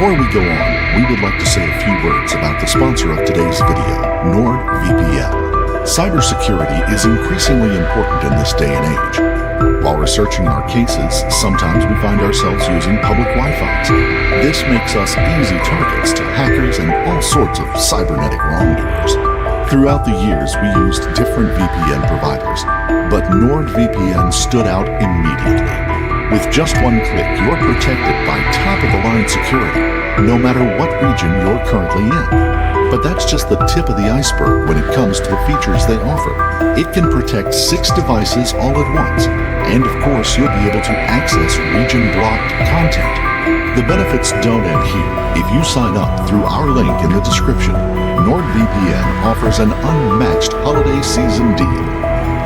Before we go on, we would like to say a few words about the sponsor of today's video, NordVPN. Cybersecurity is increasingly important in this day and age. While researching our cases, sometimes we find ourselves using public Wi-Fis. This makes us easy targets to hackers and all sorts of cybernetic wrongdoers. Throughout the years, we used different VPN providers, but NordVPN stood out immediately. With just one click, you're protected by top-of-the-line security, no matter what region you're currently in. But that's just the tip of the iceberg when it comes to the features they offer. It can protect 6 devices all at once, and of course, you'll be able to access region-blocked content. The benefits don't end here. If you sign up through our link in the description, NordVPN offers an unmatched holiday season deal.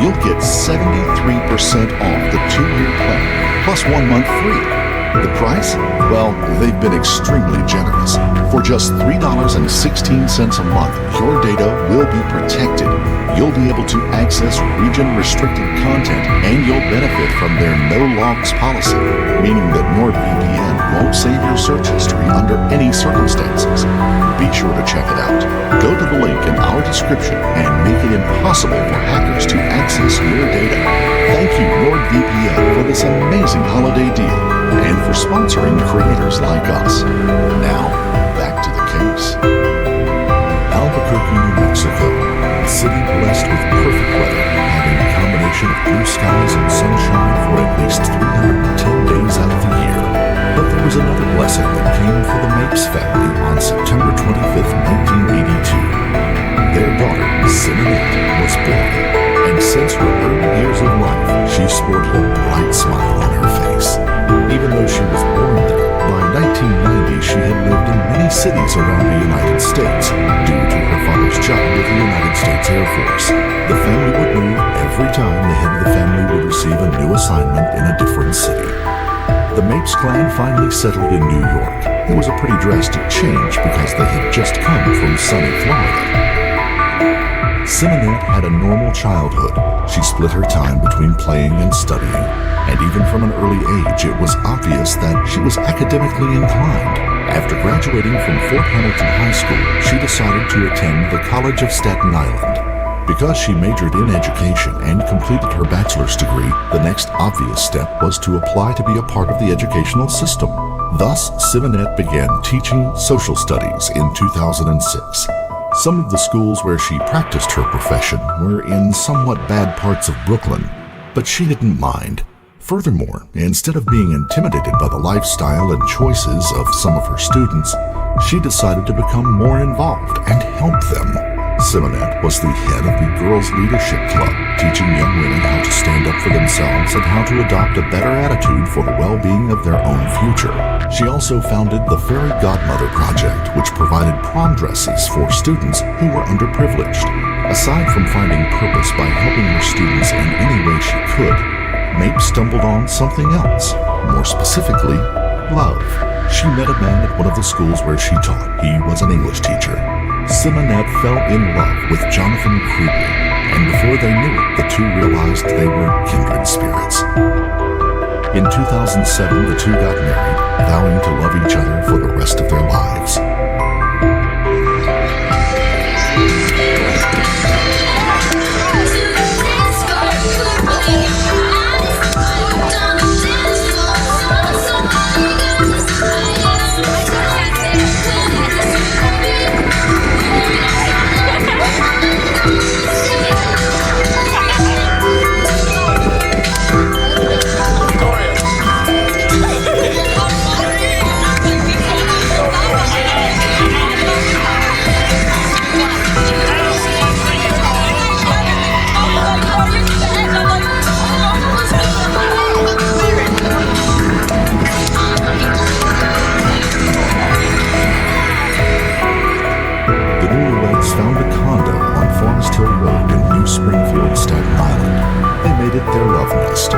You'll get 73% off the 2-year plan, plus 1 month free. The price? Well, they've been extremely generous. For just $3.16 a month, your data will be protected. You'll be able to access region-restricted content, and you'll benefit from their no-logs policy, meaning that NordVPN won't save your search history under any circumstances. Be sure to check it out. Go to the link in our description and make it impossible for hackers to access your data. Thank you, NordVPN, for this amazing holiday deal and for sponsoring creators like us. Now, back to the case. Albuquerque, New Mexico, a city blessed with perfect weather, having a combination of blue skies and sunshine for at least 310 days out of the year. But there was another blessing that came for the Mapes family on September 25th, 1982. Their daughter, Simonette, was born, and since her early years of life, she sported a bright smile on her face. Even though she was born there, by 1990 she had lived in many cities around the United States due to her father's job with the United States Air Force. The family would move every time the head of the family would receive a new assignment in a different city. The Mapes clan finally settled in New York. It was a pretty drastic change because they had just come from sunny Florida. Simonette had a normal childhood. She split her time between playing and studying, and even from an early age, it was obvious that she was academically inclined. After graduating from Fort Hamilton High School, she decided to attend the College of Staten Island. Because she majored in education and completed her bachelor's degree, the next obvious step was to apply to be a part of the educational system. Thus, Simonette began teaching social studies in 2006. Some of the schools where she practiced her profession were in somewhat bad parts of Brooklyn, but she didn't mind. Furthermore, instead of being intimidated by the lifestyle and choices of some of her students, she decided to become more involved and help them. Simonette was the head of the Girls Leadership Club, teaching young women how to stand up for themselves and how to adopt a better attitude for the well-being of their own future. She also founded the Fairy Godmother Project, which provided prom dresses for students who were underprivileged. Aside from finding purpose by helping her students in any way she could, Mapes stumbled on something else, more specifically, love. She met a man at one of the schools where she taught. He was an English teacher. Simonette fell in love with Jonathan Crupi, and before they knew it, the two realized they were kindred spirits. In 2007, the two got married, vowing to love each other for the rest of their lives. Found a condo on Forest Hill Road in New Springfield, Staten Island. They made it their love nest.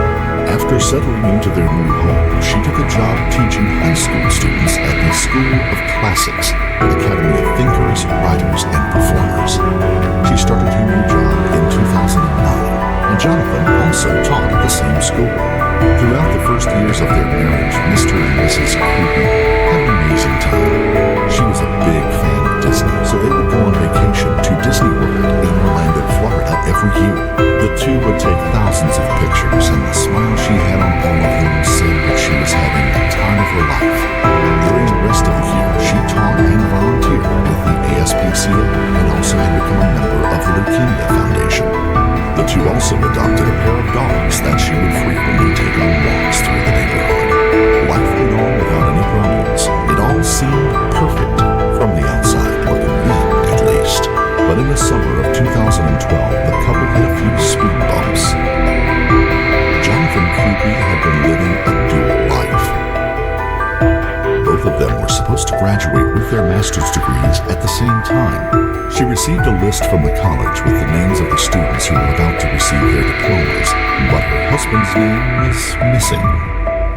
After settling into their new home, she took a job teaching high school students at the School of Classics, an academy of thinkers, writers, and performers. She started her new job in 2009, and Jonathan also taught at the same school. Throughout the first years of their marriage, Mr. and Mrs. Crupi had an amazing time. time. She was a big fan of Disney, so they would go on vacation to Disney World in Orlando, Florida every year. The two would take thousands of pictures, and the smile she had on all of them said that she was having the time of her life. During the rest of the year, she taught and volunteered with the ASPCA and also had become a member of the Leukemia Foundation. The two also adopted a pair of dogs that she would frequently take on walks through the neighborhood. Life went on without any problems. It all seemed perfect from the outside looking in, at least. But in the summer of 2012, the couple hit a few speed bumps. Jonathan Crupi had been living a dual life. Both of them were supposed to graduate with their master's degrees at the same time. She received a list from the college with the names of the students who were about to receive their diplomas, but her husband's name was missing.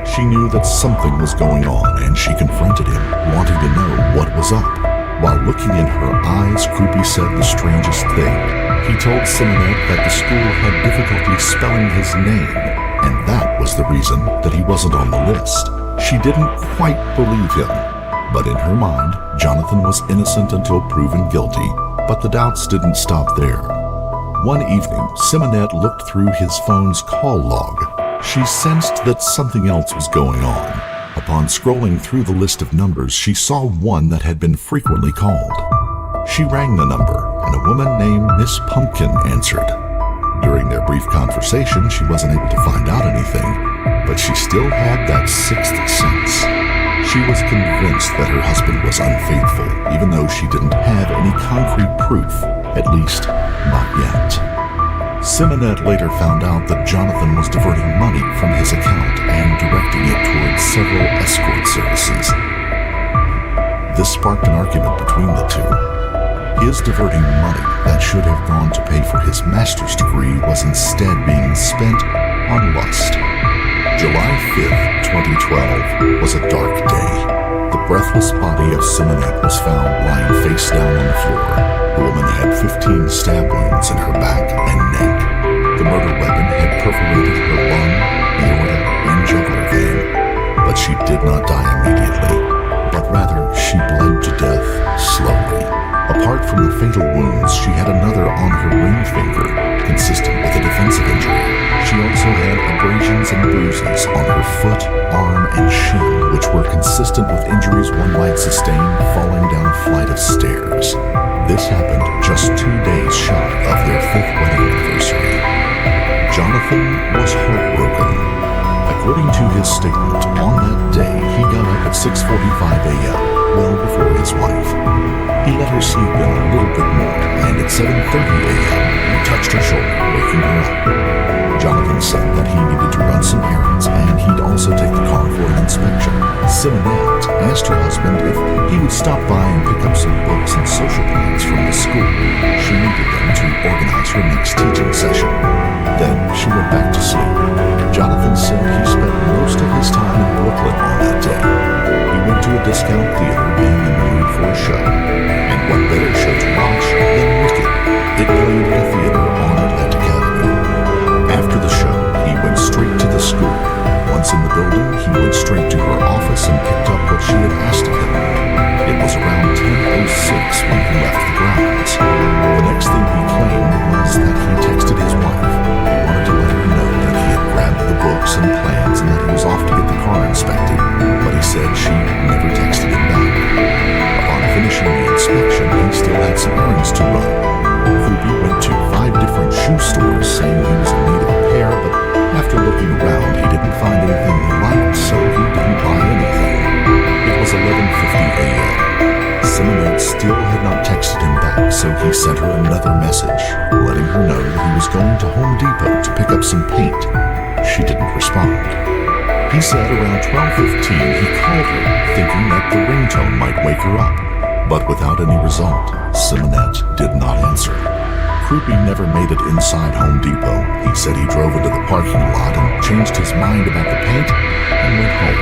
She knew that something was going on, and she confronted him, wanting to know what was up. While looking in her eyes, Crupi said the strangest thing. He told Simonette that the school had difficulty spelling his name, and that was the reason that he wasn't on the list. She didn't quite believe him, but in her mind, Jonathan was innocent until proven guilty. But the doubts didn't stop there. One evening, Simonette looked through his phone's call log. She sensed that something else was going on. Upon scrolling through the list of numbers, she saw one that had been frequently called. She rang the number, and a woman named Miss Pumpkin answered. During their brief conversation, she wasn't able to find out anything, but she still had that sixth sense. She was convinced that her husband was unfaithful, even though she didn't have any concrete proof, at least not yet. Simonette later found out that Jonathan was diverting money from his account and directing it towards several escort services. This sparked an argument between the two. His diverting money that should have gone to pay for his master's degree was instead being spent on lust. July 5th, 2012 was a dark day. The breathless body of Simonette was found lying face down on the floor. The woman had 15 stab wounds in her back and neck. The murder weapon had perforated her lung, aorta, and jugular vein, but she did not die immediately, but rather she bled to death slowly. Apart from the fatal wounds, she had another on her ring finger, consistent with a defensive injury. She also had abrasions and bruises on her foot, arm, and shin, which were consistent with injuries one might sustain falling down a flight of stairs. This happened just 2 days shy of their 5th wedding anniversary. Jonathan was heartbroken. According to his statement, on that day, he got up at 6:45 a.m., well before his wife. He let her sleep in a little bit more, and at 7:30 a.m., he touched her shoulder, waking her up. Jonathan said that he needed to run some errands, and he'd also take the car for an inspection. Simonette asked her husband if he would stop by and pick up some books and social plans from the school. She needed them to organize her next teaching session. Then she went back to sleep. Jonathan said he spent most of his time in Brooklyn on that day. He went to a discount theater being in the mood for a show. And what better show to watch than Wicked? It played at a theater on Atlantic Avenue. After the show, he went straight to the school. Once in the building, he went straight to her office and picked up what she had asked of him. It was around 10:06 when he left the grounds. The next thing he claimed was that he texted his wife. He wanted to let her know that he had grabbed the books and plans and that he was off to get the car inspected, but he said she never texted him back. Upon finishing the inspection, he still had some errands to run. Crupi went to 5 different shoe stores saying he was in need of a pair, but after looking around, he didn't find anything he liked, so he didn't buy anything. It was 11:50 a.m. Simonette still had not texted him back, so he sent her another message, letting her know that he was going to Home Depot to pick up some paint. She didn't respond. He said around 12:15 he called her, thinking that the ringtone might wake her up, but without any result, Simonette did not answer. Crupi never made it inside Home Depot. He said he drove into the parking lot and changed his mind about the paint and went home.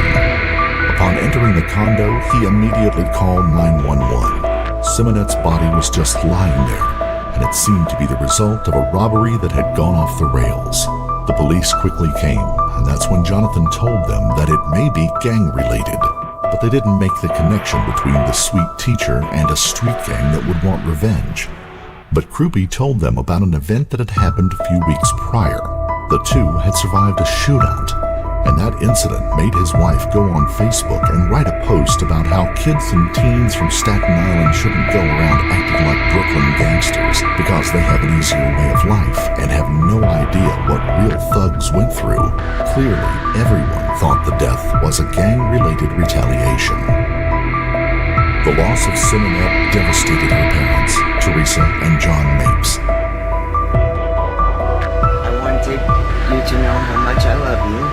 Upon entering the condo, he immediately called 911. Simonette's body was just lying there, and it seemed to be the result of a robbery that had gone off the rails. The police quickly came, and that's when Jonathan told them that it may be gang-related. but they didn't make the connection between the sweet teacher and a street gang that would want revenge. But Crupi told them about an event that had happened a few weeks prior. The two had survived a shootout, and that incident made his wife go on Facebook and write a post about how kids and teens from Staten Island shouldn't go around acting like Brooklyn gangsters because they have an easier way of life and have no idea what real thugs went through. Clearly, everyone thought the death was a gang-related retaliation. The loss of Simonette devastated her parents, Teresa and John Mapes. I wanted you to know how much I love you,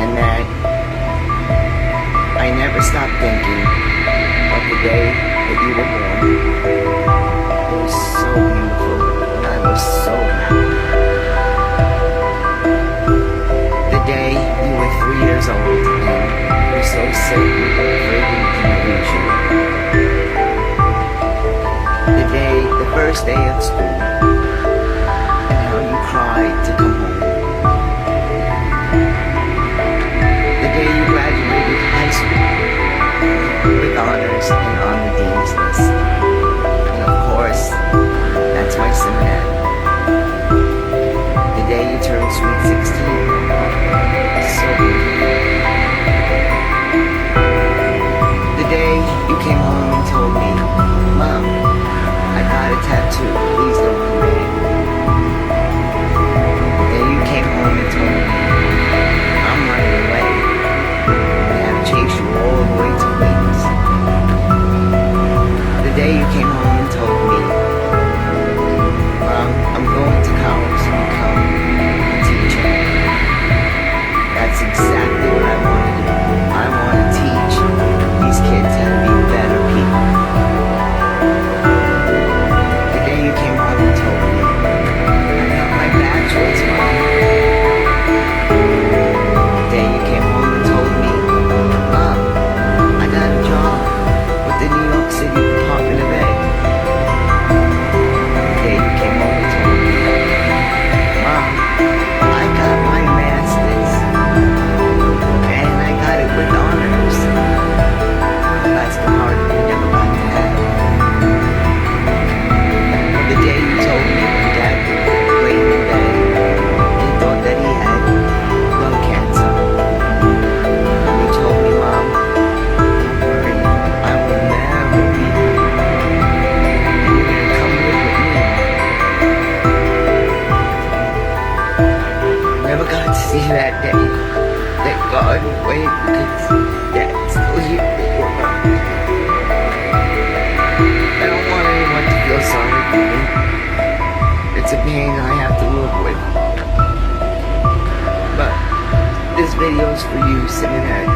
and that I never stopped thinking of the day that you were born. It was so beautiful, and I was so happy. The day you were 3 years old, and you were so certain of everything can reach you. The first day of school, and how you cried to come home. The day you graduated high school with honors and on the dean's list. And of course, that's my Simonette. The day you turned sweet 16. So beautiful. The day you came home and told me, Mom, I got a tattoo, please don't commit. Then you came home and told me, I'm running away. I have to chase you all the way to Queens. The day you came home and told me, Mom, I'm going to college to become a teacher. That's exactly what I want to do. I want to teach these kids how to be better people. You came home and told me I got my bachelor's, Mom. The day you came home and told me, Mom, I got a job with the New York City Department of Ed. The day you came home and told me, Mom, I got my master's, and I got it with honors. That's the part you never got to have. The day you told me when Dad laid in bed, he thought that he had lung cancer. And you told me, Mom, don't worry, I will never be here. And you're gonna come live with me. Never got to see that day. Thank God, wait, because Dad's still here. I don't want anyone to feel sorry for me. It's a pain I have to live with. But this video is for you, Simonette.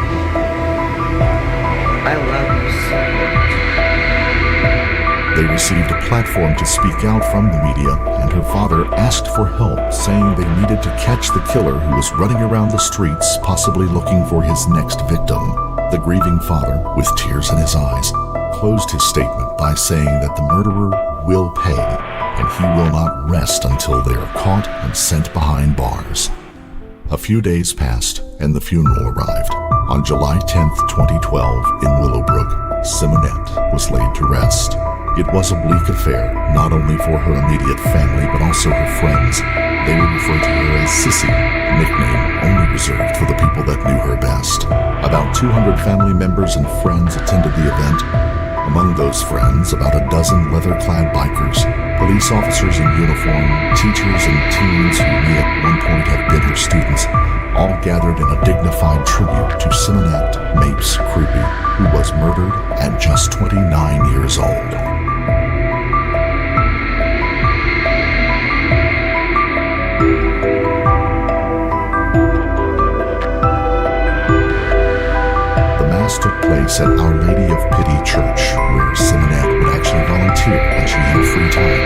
I love you so much. They received a platform to speak out from the media, and her father asked for help, saying they needed to catch the killer who was running around the streets, possibly looking for his next victim. The grieving father, with tears in his eyes, closed his statement by saying that the murderer will pay, and he will not rest until they are caught and sent behind bars. A few days passed, and the funeral arrived. On July 10th, 2012, in Willowbrook, Simonette was laid to rest. It was a bleak affair, not only for her immediate family, but also her friends. They would refer to her as Sissy, a nickname only reserved for the people that knew her best. About 200 family members and friends attended the event. Among those friends, about a dozen leather-clad bikers, police officers in uniform, teachers and teens who may at one point have been her students, all gathered in a dignified tribute to Simonette Mapes Crupi, who was murdered at just 29 years old. Took place at Our Lady of Pity Church, where Simonette would actually volunteer when she had free time.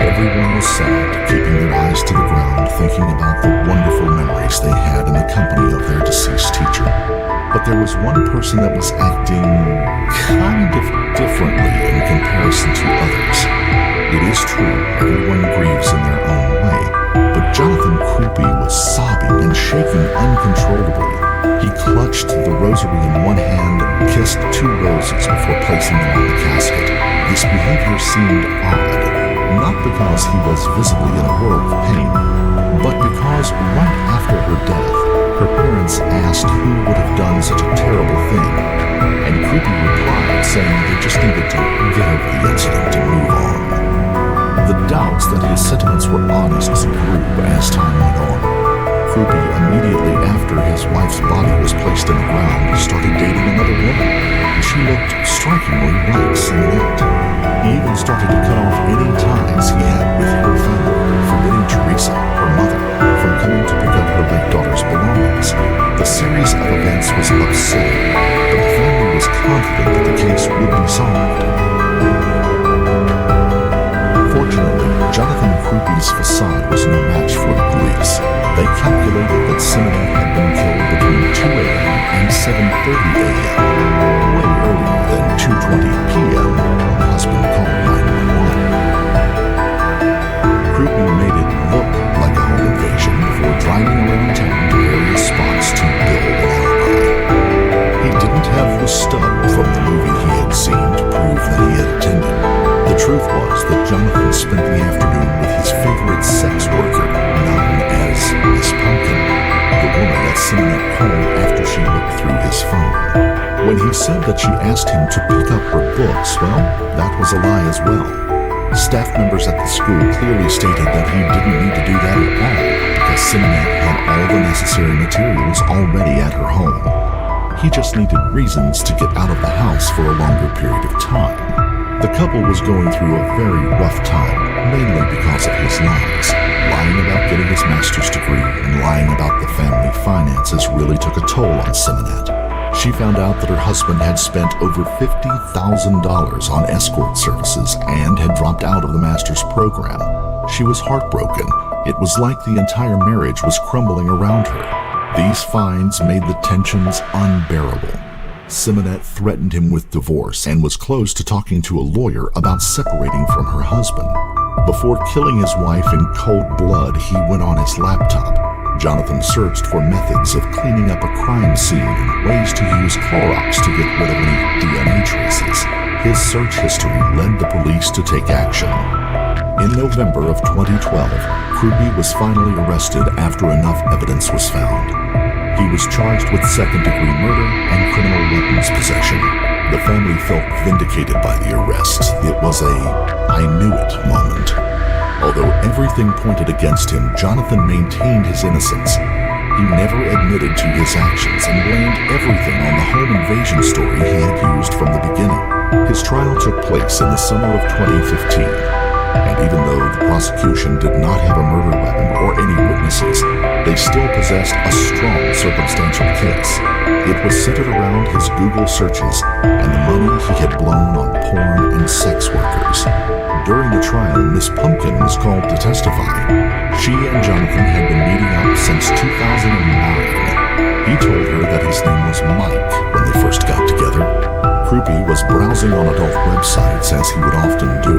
Everyone was sad, keeping their eyes to the ground, thinking about the wonderful memories they had in the company of their deceased teacher. But there was one person that was acting kind of differently in comparison to others. It is true, everyone grieves in their own way, but Jonathan Crupi was sobbing and shaking uncontrollably. He clutched the rosary in one hand kissed 2 roses before placing them on the casket. This behavior seemed odd, not because he was visibly in a world of pain, but because right after her death, her parents asked who would have done such a terrible thing, and Crupi replied saying they just needed to get over the incident and move on. The doubts that his sentiments were honest grew as time went on. Crupi, immediately after his wife's body was placed in the ground, started dating another woman, and she looked strikingly like Simonette. He even started to cut off any ties he had with her family, forbidding Teresa, her mother, from coming to pick up her late daughter's belongings. The series of events was upsetting, but the family was confident that the case would be solved. Fortunately, Jonathan Crupi's facade was no match for the police. They calculated that Simonette had been killed between 2 a.m. and 7:30 a.m., way earlier than 2:20 p.m. when her husband called 911. Crupi made it look like a home invasion before driving around town to various spots to build an alibi. He didn't have the stub from the movie he had seen to prove that he had attended. The truth was that Jonathan spent the afternoon with his favorite sex worker, known as Miss Pumpkin, the woman that Simonette called after she looked through his phone. When he said that she asked him to pick up her books, well, that was a lie as well. Staff members at the school clearly stated that he didn't need to do that at all because Simonette had all the necessary materials already at her home. He just needed reasons to get out of the house for a longer period of time. The couple was going through a very rough time, mainly because of his lies. Lying about getting his master's degree and lying about the family finances really took a toll on Simonette. She found out that her husband had spent over $50,000 on escort services and had dropped out of the master's program. She was heartbroken. It was like the entire marriage was crumbling around her. These fines made the tensions unbearable. Simonette threatened him with divorce and was close to talking to a lawyer about separating from her husband. Before killing his wife in cold blood, he went on his laptop. Jonathan searched for methods of cleaning up a crime scene and ways to use Clorox to get rid of any DNA traces. His search history led the police to take action. In November of 2012, Crupi was finally arrested after enough evidence was found. He was charged with second-degree murder and criminal weapons possession. The family felt vindicated by the arrest. It was a "I knew it" moment. Although everything pointed against him, Jonathan maintained his innocence. He never admitted to his actions and blamed everything on the home invasion story he had used from the beginning. His trial took place in the summer of 2015. And even though the prosecution did not have a murder weapon or any witnesses, they still possessed a strong circumstantial case. It was centered around his Google searches and the money he had blown on porn and sex workers. During the trial, Miss Pumpkin was called to testify. She and Jonathan had been meeting up since 2009. He told her that his name was Mike when they first got together. Crupi was browsing on adult websites, as he would often do,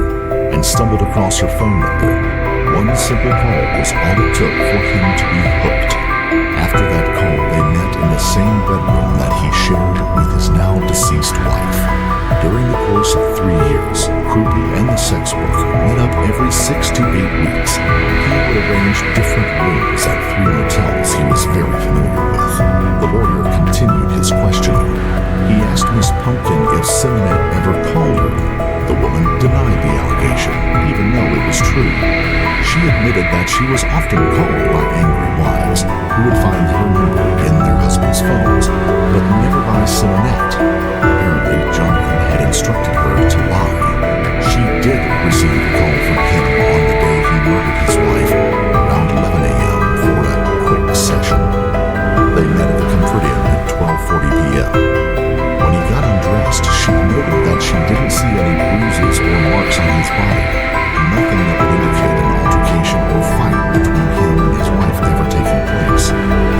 and stumbled across her phone number. One simple call was all it took for him to be hooked. After that call, they met in the same bedroom that he shared with his now deceased wife. During the course of 3 years, Crupi and the sex worker met up every 6 to 8 weeks. He would arrange different rooms at 3 motels he was very familiar with. The lawyer continued his questioning. He asked Miss Pumpkin if Simonette ever called her. The woman denied the allegation, even though it was true. She admitted that she was often called by angry wives who would find her number in their husbands' phones, but never by Simonette. Apparently, Jonathan had instructed her to lie. She did receive a call from him on the day he murdered his wife, around 11 a.m. for a quick session. They met at the Comfort Inn at 12:40 p.m. When he got undressed, she noted that she didn't see any bruises or marks on his body, nothing that would indicate an altercation or fight between him and his wife ever taking place.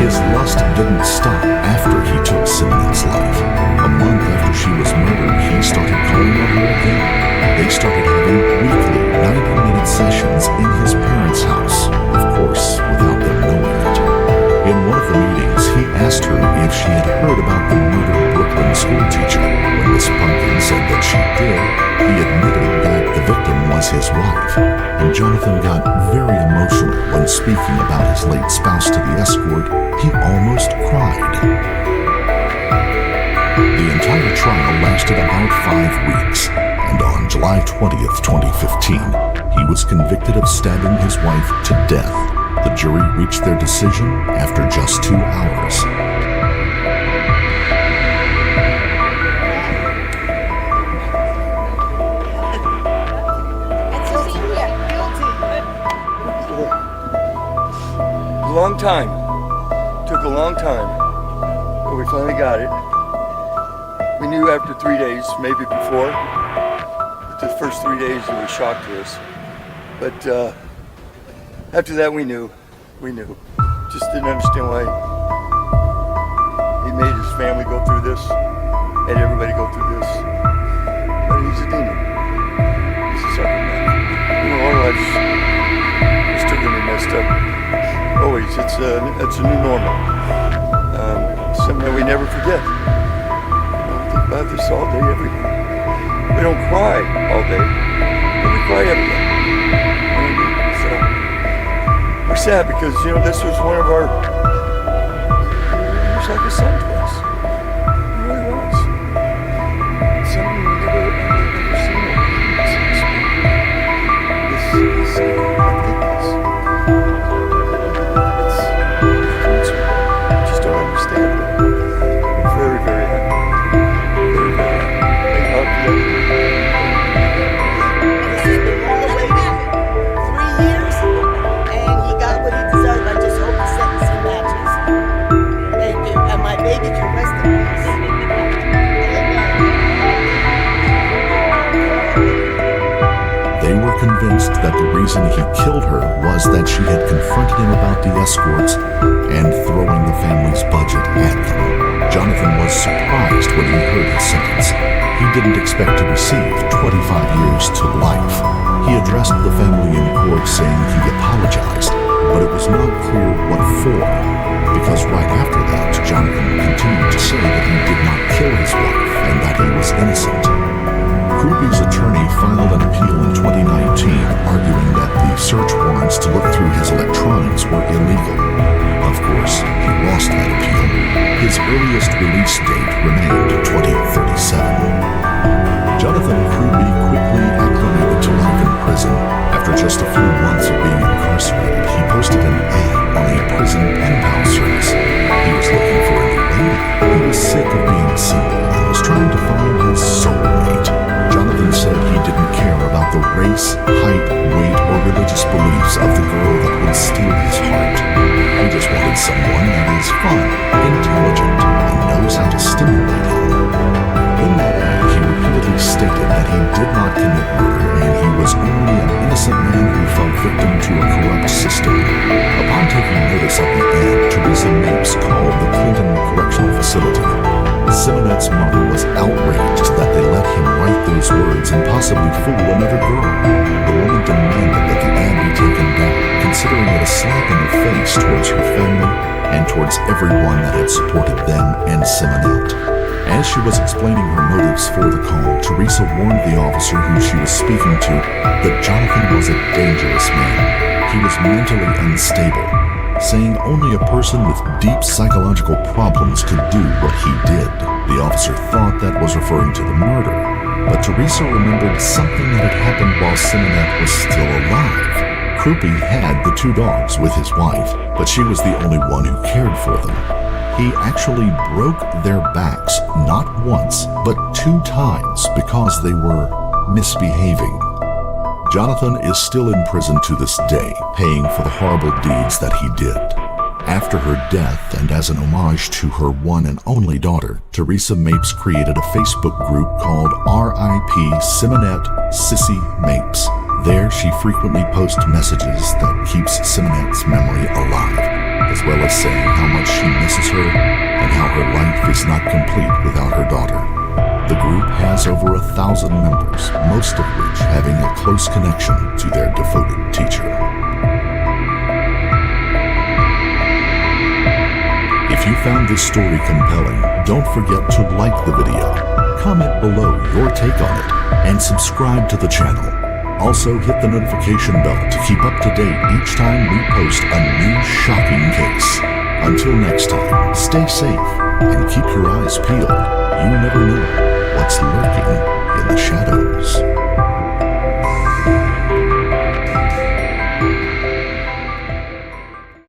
His lust didn't stop after he took Simonette's life. A month after she was murdered, he started calling on her again. They started having weekly 90-minute his wife, and Jonathan got very emotional when speaking about his late spouse to the escort. He almost cried. The entire trial lasted about 5 weeks, and on July 20th, 2015, he was convicted of stabbing his wife to death. The jury reached their decision after just 2 hours. Long time. Took a long time, but we finally got it. We knew after 3 days, maybe before, but the first 3 days it was a shock to us. But after that we knew. Just didn't understand why he made his family go through this, and everybody go through this. But he's a demon. He's a sucker man. You know, our lives are still gonna be messed up. Always, it's a new normal. Something that we never forget. We think about this all day, every day. We don't cry all day, but we cry every day. So we're sad because this was one of our. He was like a son to us. He really was. Something we never seen. This forgiveness. Convinced that the reason he killed her was that she had confronted him about the escorts and throwing the family's budget at them. Jonathan was surprised when he heard his sentence. He didn't expect to receive 25 years to life. He addressed the family in court saying he apologized, but it was not clear what for, because right after that, Jonathan continued to say that he did not kill his wife and that he was innocent. Crupi's attorney filed an appeal in 2019, arguing that the search warrants to look through his electronics were illegal. Of course, he lost that appeal. His earliest release date remained 2037. Jonathan Crupi quickly acclimated to life in prison. After just a few months of being incarcerated, he posted an ad on a prison pen pal service. He was looking for a new lady. He was sick of being single and was trying to find his soulmate. Jonathan said he didn't care about the race, height, weight, or religious beliefs of the girl that would steal his heart. He just wanted someone that is fun, intelligent, and knows how to stimulate him. In that ad, he repeatedly stated that he did not commit murder and he was only an innocent man who fell victim to a corrupt system. Upon taking notice of the ad, Teresa Mapes called the Clinton Correctional Facility. Simonette's mother was outraged that they let him write those words and possibly fool another girl. The woman demanded that the ad be taken down, considering it a slap in the face towards her family and towards everyone that had supported them and Simonette. As she was explaining her motives for the call, Teresa warned the officer who she was speaking to that Jonathan was a dangerous man. He was mentally unstable, saying only a person with deep psychological problems could do what he did. The officer thought that was referring to the murder, but Teresa remembered something that had happened while Simonette was still alive. Crupi had the 2 dogs with his wife, but she was the only one who cared for them. He actually broke their backs not once, but 2 times because they were misbehaving. Jonathan is still in prison to this day, paying for the horrible deeds that he did. After her death, and as an homage to her one and only daughter, Teresa Mapes created a Facebook group called R.I.P. Simonette Sissy Mapes. There, she frequently posts messages that keeps Simonette's memory alive, as well as saying how much she misses her and how her life is not complete without her daughter. The group has over 1,000 members, most of which having a close connection to their devoted teacher. If you found this story compelling, don't forget to like the video, comment below your take on it, and subscribe to the channel. Also hit the notification bell to keep up to date each time we post a new shocking case. Until next time, stay safe and keep your eyes peeled. You never know what's lurking in the shadows.